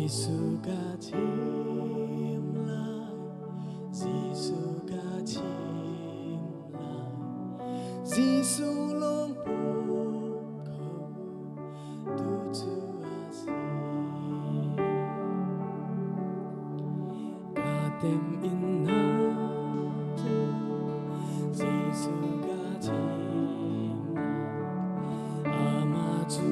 Jesuh가 Chimh Lai, Jesuh가 Chimh Lai, Jesuh long buồn khổ tu chu asi, cả tem in na Jesuh가 Chimh Lai, ama chu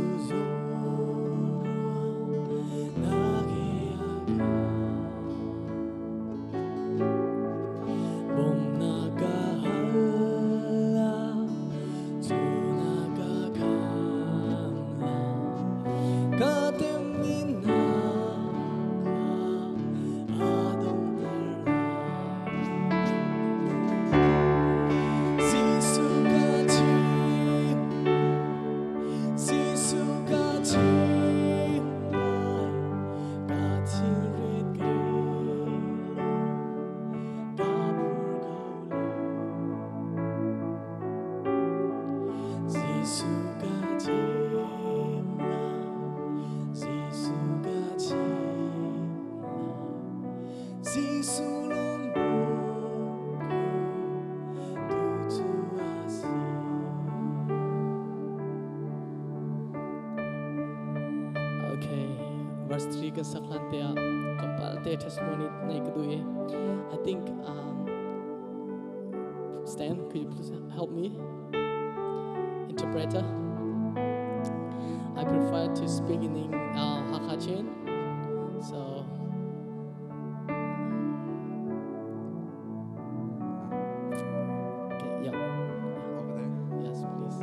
Verse 3 kan saklan te compile te testimony nai kadue. I think Stan, could you please help me? Interpreter. I prefer to speak in Hakachin. So okay, yeah. Over there. Yes, please.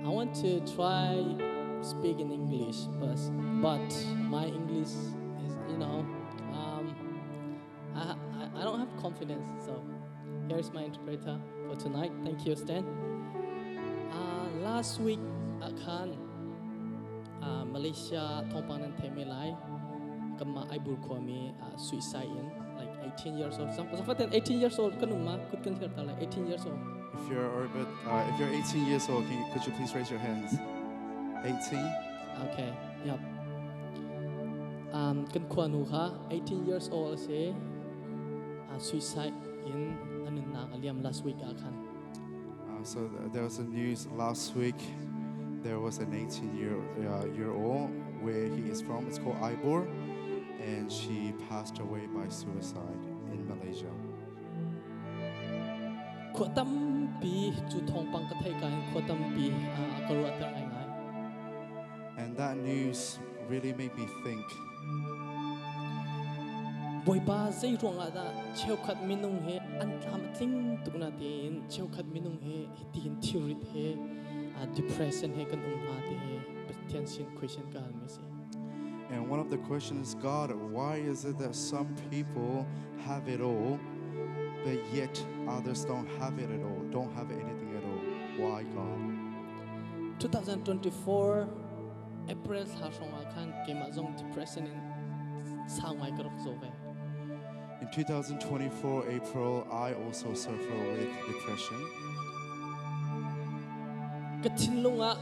I want to try speak in English, but my English is, I don't have confidence. So here's my interpreter for tonight. Thank you, Stan. Last week, Malaysia Thongpanan Chimh Lai, kama Ibur Kwame suicide in like 18 years old. Some 18 years old kanuma could consider like 18 years old. If you're 18 years old, could you please raise your hands? 18? Okay, yep. Kan kwanu ka 18 years old say suicide in anunang aliam last week akan. So there was a news last week. There was an 18-year-old where he is from. It's called Ibor, and she passed away by suicide in Malaysia. Khuatam pi chu thongpang ka thai kan khuatam pi akaruat tar ngai ngai. And that news really made me think. Boipa zai ronga da cheukat minung he antlam tling tukna tin cheukat minung he tin theory he depression he kan umha te he tension question ka me se. And one of the questions is, God, why is it that some people have it all, but yet others don't have it at all, don't have anything at all? Why, God? 2024 April ha ronga khan kema zong depression in sangai karok zobe. In 2024 April, I also suffer with depression. Katinlunga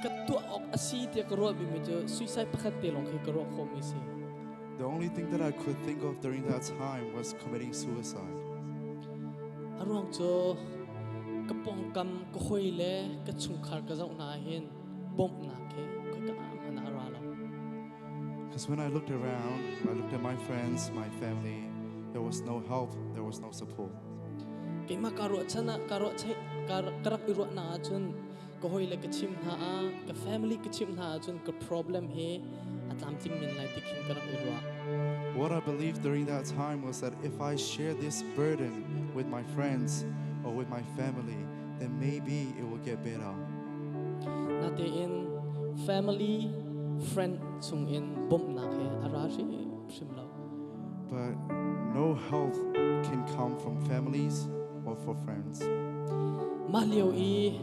katua ok asi te karo bi me suicide pakhat te long ke karo kho mi se. The only thing that I could think of during that time was committing suicide. Arong cho kapong kam ko hoile ka chungkhar ka zau na hin bom na ke ko ka man arala. Because when I looked around, I looked at my friends, my family, there was no help, there was no support. Ke ma karo chana karo chai karak iro na chun ko hoile ka chim na ka family ka chim na chun ka problem he atlam ting min lai tikin karak iro. What I believed during that time was that if I share this burden with my friends or with my family, then maybe it will get better. Nate in family, friend sung in bom na ke arashi simla. But no help can come from families or for friends. Malio I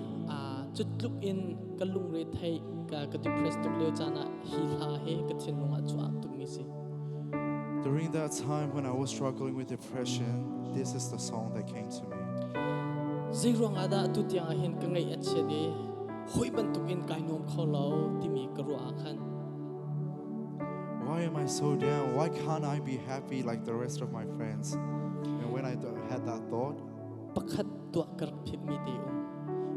chutluk in kalung re thai ka depressed tuk leo chana hila he ka thinlunga chuak tuk mi se. During that time when I was struggling with depression, this is the song that came to me. Zirong ada tu tiang ahin kengai atchede hoi bantukin kainom kholo timi karu akhan. Why am I so down? Why can't I be happy like the rest of my friends? And when I had that thought, Pakhat tua karak phit mi te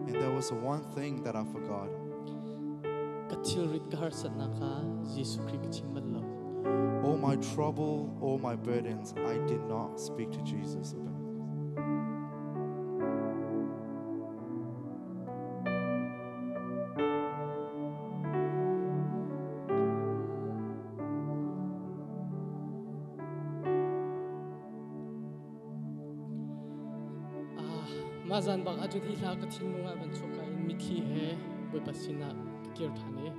and there was one thing that I forgot. Kathil rit kahar satna ka Jesuh Christ chingman lo. All my trouble, all my burdens, I did not speak to Jesus about. Mazan bak aju thi la kathil nunga ban choka in mithi he boi pasina kir thane.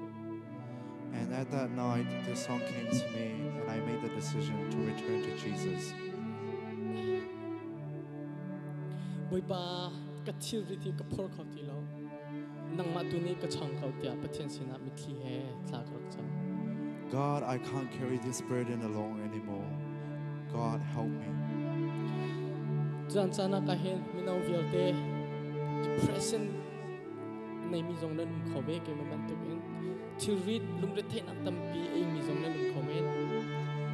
And at that night, this song came to me, and I made the decision to return to Jesus. Boi pa kathil rithi ka phor khauti lo. Nang ma tu ni ka chang khautia pathian sina mithi he tla karak cham. God, I can't carry this burden alone anymore. God, help me. Jan chana ka hen minau vialte depression nei mi jong na lum khobe ke man tu in thil rit lum re thai nak tampi ei mi jong na lum khomen.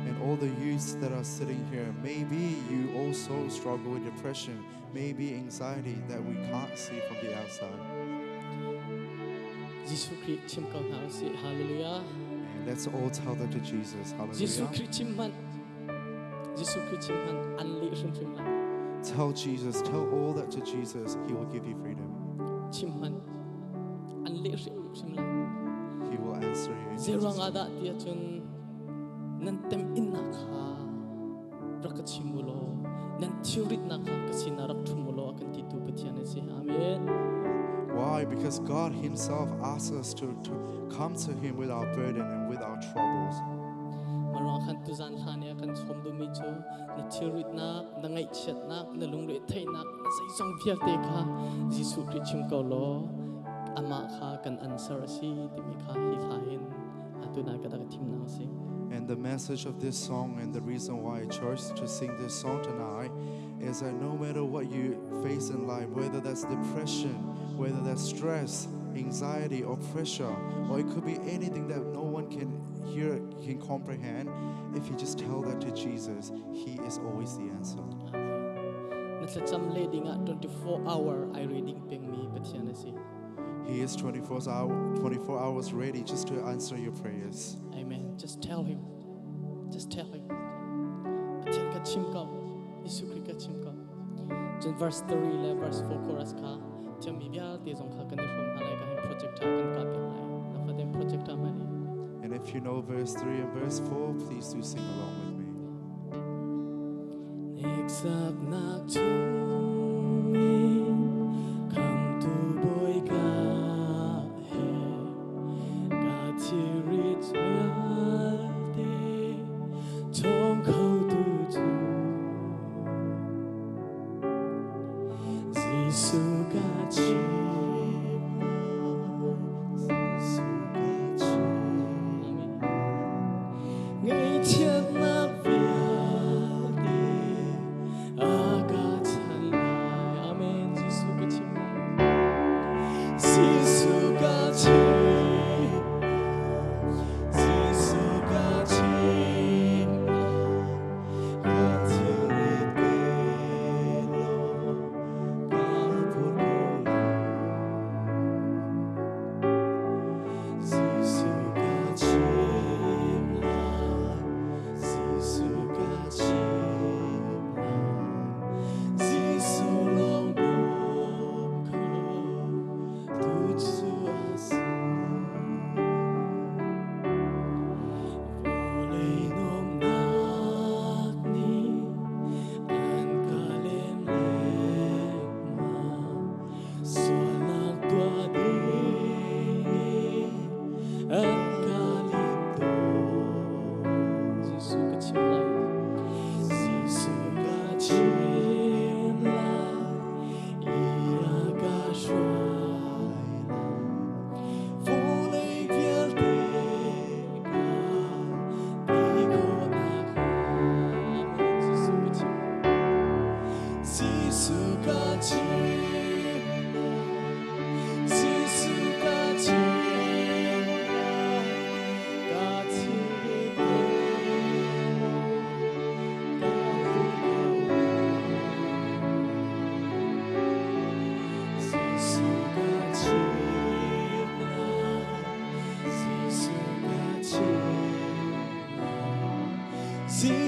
And all the youths that are sitting here, maybe you also struggle with depression, maybe anxiety that we can't see from the outside. Jesuh Christ chim kau na si hallelujah. And let's all tell that to Jesus. Jesuh Hallelujah. Christ chimman an li rim rim la. Tell Jesus, tell all that to Jesus. He will give you freedom. Chimman an li rim rim la. He will answer you. in Zerang Jesus' ada name. tia chun nan tem in na kha rak chimulo nan thiurit na kha kasina rak thumulo akan ti tu pathian ase amen. Why? Because God Himself asks us to come to Him with our burden and with our troubles. Marang khan tu zan khane akan somdu mi chu na thiurit na na ngai chet na na lungre thai na na sai song vial te kha Jesuh Christ chim ko lo ama kha kan answer si timi kha hi khain atuna ka da thim na se. And the message of this song and the reason why I chose to sing this song tonight is that no matter what you face in life, whether that's depression, whether that's stress, anxiety or pressure, or it could be anything that no one can hear, can comprehend, if you just tell that to Jesus, He is always the answer. Natlacham leading at 24-hour I reading peng mi pathian ase. He is 24 hours ready just to answer your prayers. Amen. Just tell him. Just tell him. Pathian ka chim ka Jesuh Christ ka chim ka. Jan verse 3 le verse 4 chorus ka cham mi bia te jong kha kan ni from halai ka project ha kan ka pe lai. Na fa dem project ha mani. And if you know verse 3 and verse 4, please do sing along with me. Nek sak nak chung in kam tu boy ka he ka thirit te chong khau tu chu Jesuh ka chim Ngày thiên nak vial te aga chan lai amen Jesuh ka chim Jesuh ka chim Jesuh ka chim ka thirit ke lo ka pur ko Jesuh ka chim Jesuh ka chim Jesuh long bom ko tu chu ase Volei nom nak ni an ka lem ma Sual nak tua de an ka lim do Jesuh ka chim lai Jesuh ka chim lai ira ka shwai lai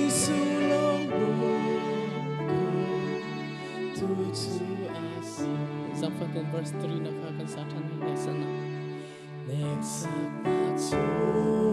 sulong tu asi. Sampai verse 3 nak akan satan ni sana. Next up